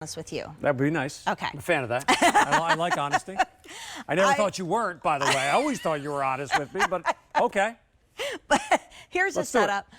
honest with you. That would be nice. Okay. I'm a fan of that. I like honesty. I never thought you weren't, by the way. I always thought you were honest with me, but okay. But here's a setup.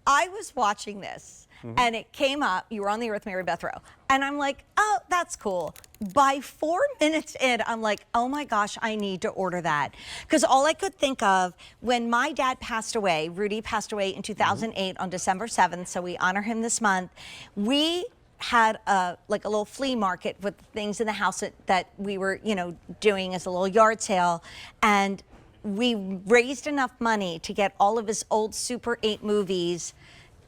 I was watching this, and it came up. You were on the air with Mary Beth Rowe. And I'm like, oh, that's cool. By 4 minutes in, I'm like, oh my gosh, I need to order that. Because all I could think of, when my dad passed away, Rudy passed away in 2008 on December 7th, so we honor him this month. We had like a little flea market with things in the house that we were, doing as a little yard sale. And we raised enough money to get all of his old Super 8 movies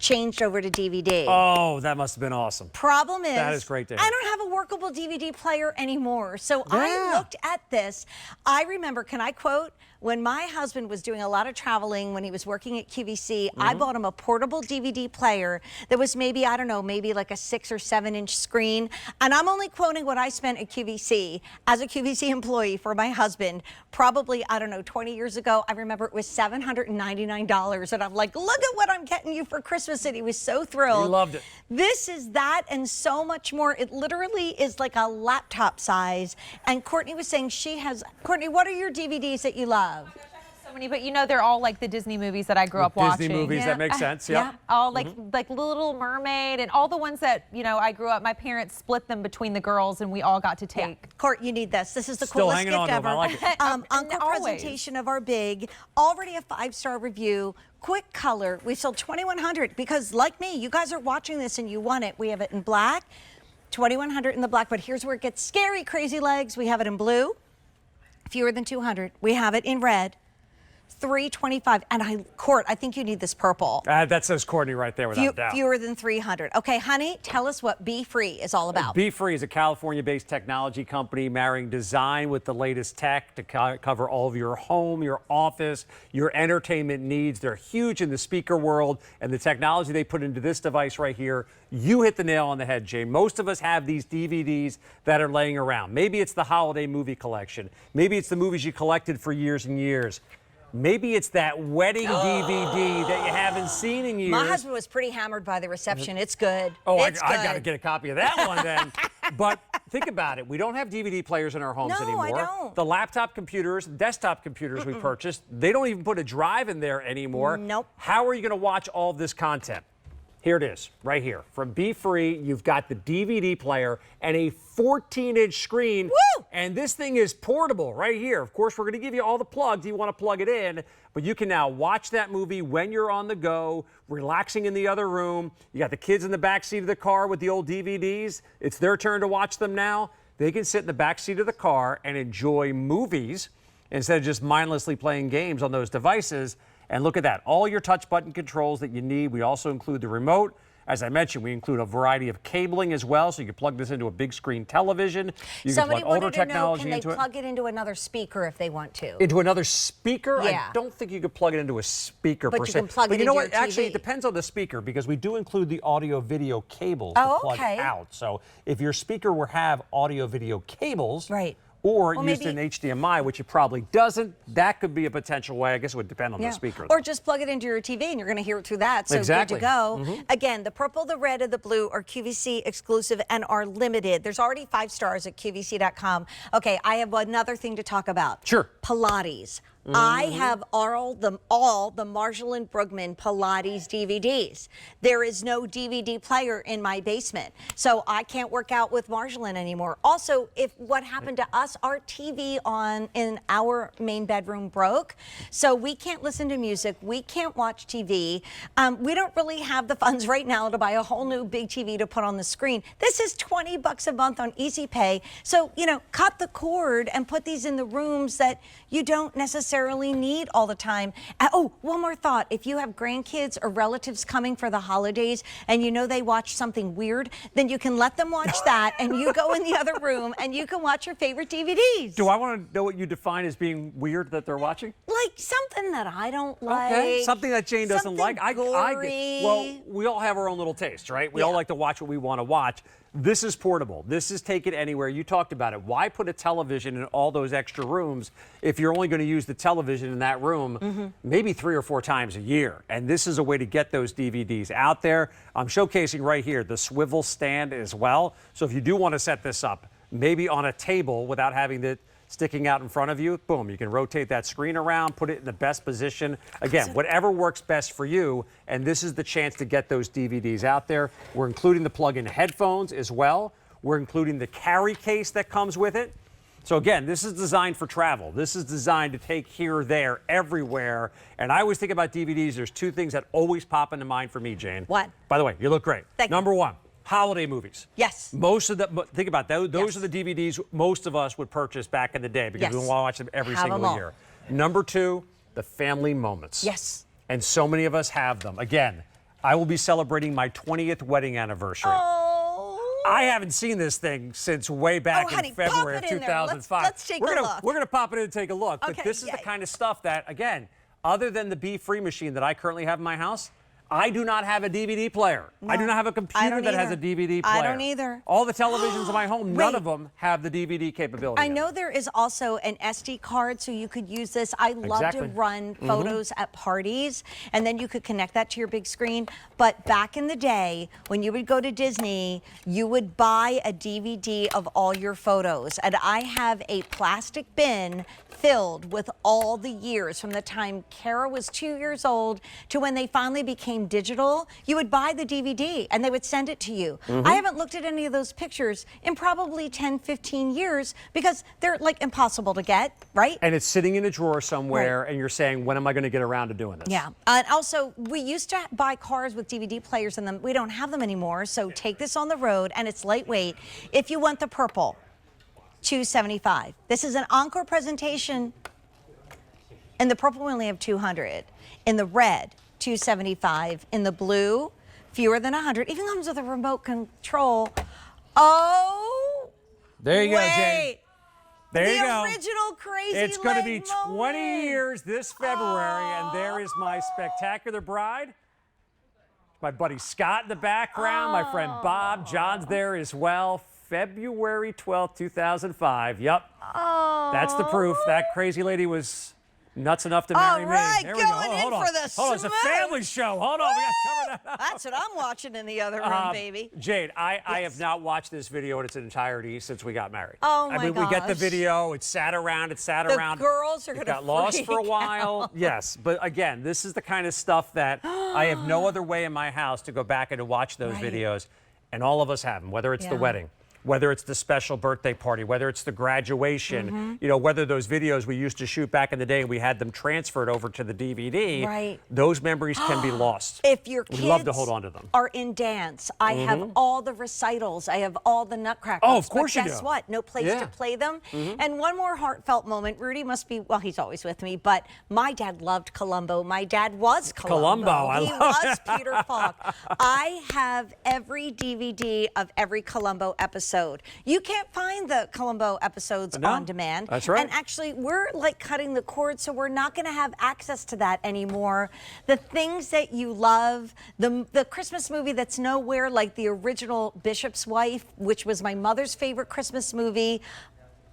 changed over to DVD. Oh, that must have been awesome. Problem is, that is great to hear. I don't have a workable DVD player anymore. So I looked at this. I remember, can I quote? When my husband was doing a lot of traveling when he was working at QVC, I bought him a portable DVD player that was maybe, I don't know, maybe like a 6 or 7 inch screen. And I'm only quoting what I spent at QVC as a QVC employee for my husband. Probably, I don't know, 20 years ago. I remember it was $799. And I'm like, look at what I'm getting you for Christmas. And he was so thrilled. He loved it. This is that and so much more. It literally is like a laptop size. And Courtney was saying she has, Courtney, what are your DVDs that you love? Oh my gosh, I have so many, but they're all like the Disney movies that I grew up watching. Disney movies, that makes sense, yeah. All like Little Mermaid and all the ones that, I grew up, my parents split them between the girls and we all got to take. Yeah. Court, you need this. This is the Still coolest gift ever. I like it. Encore presentation of our big, already a 5-star review. Quick color. We sold 2,100 because like me, you guys are watching this and you want it. We have it in black, 2,100 in the black, but here's where it gets scary, crazy legs. We have it in blue. Fewer than 200. We have it in red, 325. And Court, I think you need this purple. That says Courtney right there without a doubt. Fewer than 300. Okay, honey, tell us what beFree is all about. beFree is a California-based technology company marrying design with the latest tech to cover all of your home, your office, your entertainment needs. They're huge in the speaker world, and the technology they put into this device right here, you hit the nail on the head, Jay. Most of us have these DVDs that are laying around. Maybe it's the holiday movie collection. Maybe it's the movies you collected for years and years. Maybe it's that wedding DVD that you haven't seen in years. My husband was pretty hammered by the reception. It's good. Oh, I got to get a copy of that one then. But think about it. We don't have DVD players in our homes anymore. No, I don't. The laptop computers, desktop computers we purchased, they don't even put a drive in there anymore. Nope. How are you going to watch all of this content? Here it is, right here. From beFree, you've got the DVD player and a 14-inch screen. Woo! And this thing is portable right here. Of course, we're going to give you all the plugs. You want to plug it in, but you can now watch that movie when you're on the go, relaxing in the other room. You got the kids in the back seat of the car with the old DVDs. It's their turn to watch them now. They can sit in the back seat of the car and enjoy movies instead of just mindlessly playing games on those devices. And look at that, all your touch button controls that you need. We also include the remote. As I mentioned, we include a variety of cabling as well, so you can plug this into a big screen television. You can plug older technology into it. Can they plug it into another speaker if they want to? Into another speaker? Yeah. I don't think you could plug it into a speaker per se. But you can plug it into your TV. Actually, it depends on the speaker because we do include the audio-video cables to plug out. So if your speaker will have audio-video cables, right, or used in HDMI, which it probably doesn't, that could be a potential way. I guess it would depend on the speaker. Or just plug it into your TV and you're going to hear it through that. So good to go. Again, the purple, the red, and the blue are QVC exclusive and are limited. There's already 5 stars at QVC.com. Okay, I have another thing to talk about. Sure. Pilates. I have all the Marshall and Brugman Pilates DVDs. There is no DVD player in my basement, so I can't work out with Marshall anymore. Also, if what happened to us, our TV in our main bedroom broke, so we can't listen to music, we can't watch TV. We don't really have the funds right now to buy a whole new big TV to put on the screen. This is $20 a month on Easy Pay, so cut the cord and put these in the rooms that you don't necessarily need all the time. Oh, one more thought. If you have grandkids or relatives coming for the holidays and they watch something weird, then you can let them watch that and you go in the other room and you can watch your favorite DVDs. Do I want to know what you define as being weird that they're watching? Like something that I don't like. Okay, something that Jane doesn't like. Gory. Well, we all have our own little taste, right? We all like to watch what we want to watch. This is portable. This is take it anywhere. You talked about it. Why put a television in all those extra rooms if you're only going to use the television in that room maybe 3 or 4 times a year? And this is a way to get those DVDs out there. I'm showcasing right here the swivel stand as well. So if you do want to set this up, maybe on a table without having it sticking out in front of you, boom, you can rotate that screen around, put it in the best position. Again, whatever works best for you, and this is the chance to get those DVDs out there. We're including the plug-in headphones as well. We're including the carry case that comes with it. So again, this is designed for travel. This is designed to take here, there, everywhere. And I always think about DVDs. There's 2 things that always pop into mind for me, Jane. What? By the way, you look great. Thank you. Number 1. Holiday movies. Yes. Most of the, think about those. Those Yes. are the DVDs most of us would purchase back in the day because Yes. we want to watch them every Have them single all. year. Number 2, the family moments. Yes. And so many of us have them. Again, I will be celebrating my 20th wedding anniversary. Oh. I haven't seen this thing since way back honey, in February pop of it in there. 2005. Let's take a look. We're gonna pop it in and take a look. Okay, But this is the yay. kind of stuff that, again, other than the beFree machine that I currently have in my house, I do not have a DVD player. I do not have a computer that has a DVD player. I don't either. All the televisions in my home, none Wait. of them have the DVD capability. I know there is also an SD card, so you could use this. I love Exactly. to run photos at parties, and then you could connect that to your big screen. But back in the day, when you would go to Disney, you would buy a DVD of all your photos. And I have a plastic bin filled with all the years from the time Kara was 2 years old to when they finally became digital. You would buy the DVD and they would send it to you. I haven't looked at any of those pictures in probably 10, 15 years because they're like impossible to get, right? And it's sitting in a drawer somewhere, and you're saying, when am I going to get around to doing this? Yeah. And also, we used to buy cars with DVD players in them. We don't have them anymore. So take this on the road, and it's lightweight. If you want the purple, $275. This is an encore presentation. In the purple, we only have 200. In the red, $275. In the blue, fewer than 100. Even comes with a remote control. Oh, There you go, wait. Jane. There you The go. original Crazy It's going to be Leg 20 moment. years this February, and there is my spectacular bride. My buddy Scott in the background, my friend Bob. John's there as well. February 12th, 2005. Yep. Oh. That's the proof. That crazy lady was nuts enough to marry All right, me. There we go. going in Hold on. for the Hold on, it's a smoke. family show. Hold on, we got to cover that up. That's what I'm watching in the other room, baby. Jade, I have not watched this video in its entirety since we got married. Oh, I my mean, we get the gosh. video. It sat around. The girls are It gonna got lost for a freak while. out. Yes, but again, this is the kind of stuff that I have no other way in my house to go back and to watch those Right. videos, and all of us have them. Whether it's the Yeah. wedding, whether it's the special birthday party, whether it's the graduation, you know, whether those videos we used to shoot back in the day, we had them transferred over to the DVD. Right. Those memories can be lost. If your kids We love to hold on to them. are in dance, I have all the recitals. I have all the nutcrackers. Oh, of course but you guess do. what? No place Yeah. to play them. And one more heartfelt moment. Rudy must be, well, he's always with me, but my dad loved Columbo. My dad was Columbo. I He love was Peter Falk. I have every DVD of every Columbo episode. You can't find the Columbo episodes No, on demand. that's right. And actually, we're like cutting the cord, so we're not going to have access to that anymore. The things that you love, the Christmas movie that's nowhere like the original Bishop's Wife, which was my mother's favorite Christmas movie,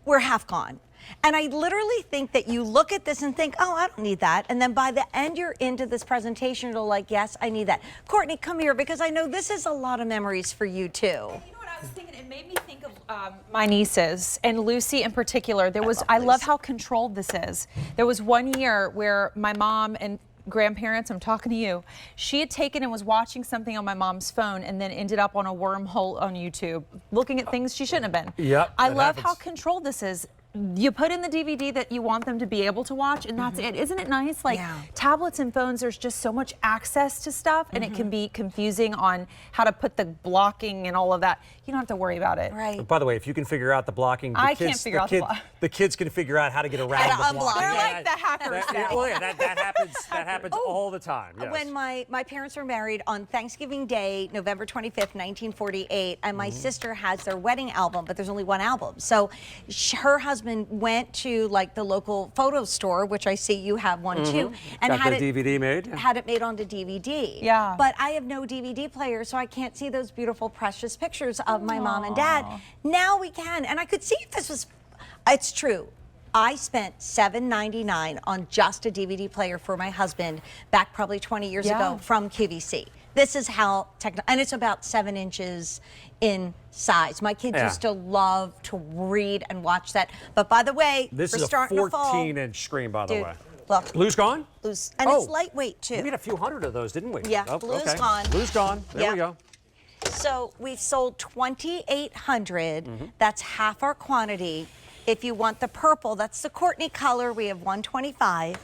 we're half gone. And I literally think that you look at this and think, oh, I don't need that. And then by the end, you're into this presentation, you're like, yes, I need that. Courtney, come here, because I know this is a lot of memories for you, too. You know what I was thinking? It made me think of my nieces and Lucy in particular. I love how controlled this is. There was one year where my mom and grandparents, I'm talking to you, she had taken and was watching something on my mom's phone and then ended up on a wormhole on YouTube, looking at things she shouldn't have been. Yep, I that love happens. how controlled this is. You put in the DVD that you want them to be able to watch, and that's it. Isn't it nice? Like Yeah. tablets and phones, there's just so much access to stuff, and it can be confusing on how to put the blocking and all of that. You don't have to worry about it. Right. By the way, if you can figure out the blocking, I can't figure out the block. the kids can figure out how to get around How to the block. unblock They're it. like the hackers now. Well, yeah, that happens. That happens all the time. Yes. When my parents were married on Thanksgiving Day, November 25th, 1948, and my sister has their wedding album, but there's only one album. So her husband husband went to like the local photo store, which I see you have one too, and Got had the it DVD made. had it made onto DVD. Yeah. But I have no DVD player, so I can't see those beautiful, precious pictures of my mom and dad. Now we can, and I could see if this was. It's true. I spent $7.99 on just a DVD player for my husband back probably 20 years ago from QVC. This is how and it's about 7 inches in size. My kids used to love to read and watch that. But by the way, This we're is a starting to fall. 14-inch screen, by the Dude, way. look. Blue's gone? Blue's, and it's lightweight too. We had a few hundred of those, didn't we? Yeah, Oh, blue's okay. gone. Blue's gone. There we go. So we've sold 2,800. That's half our quantity. If you want the purple, that's the Courtney color, we have 125.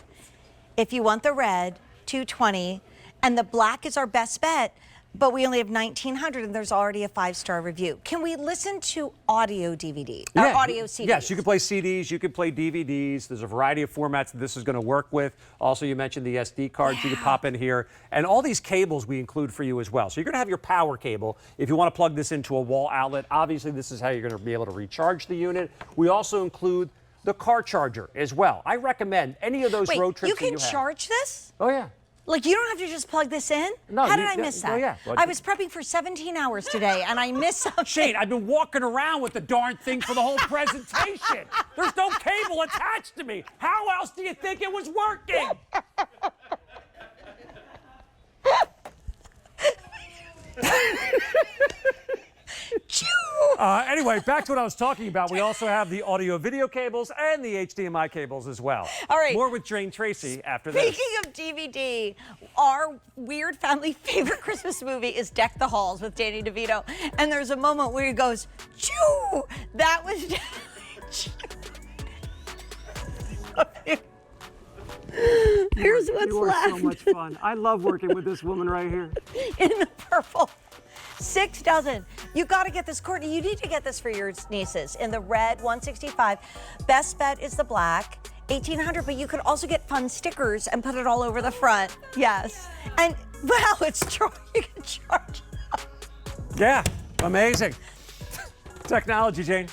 If you want the red, 220. And the black is our best bet, but we only have 1,900 and there's already a 5-star review. Can we listen to audio DVD, or audio CDs? Yes, you can play CDs, you can play DVDs. There's a variety of formats that this is going to work with. Also, you mentioned the SD cards you can pop in here. And all these cables we include for you as well. So you're going to have your power cable. If you want to plug this into a wall outlet, obviously this is how you're going to be able to recharge the unit. We also include the car charger as well. I recommend any of those road trips you can that you have. charge this? Oh, yeah. Like, you don't have to just plug this in? No, How did I miss that? oh, yeah. I was prepping for 17 hours today, and I missed something. Shane, I've been walking around with the darn thing for the whole presentation. There's no cable attached to me. How else do you think it was working? Anyway, back to what I was talking about. We also have the audio-video cables and the HDMI cables as well. All right. More with Jane Tracy after this. Speaking of DVD, our weird family favorite Christmas movie is Deck the Halls with Danny DeVito. And there's a moment where he goes, "Choo!" That was Here's what's You are left. so much fun. I love working with this woman right here. In the purple. 6 dozen. You got to get this, Courtney. You need to get this for your nieces. In the red, 165. Best bet is the black, 1,800. But you could also get fun stickers and put it all over the front. Yes. And wow, it's true. You can charge. Yeah, amazing. Technology, Jane.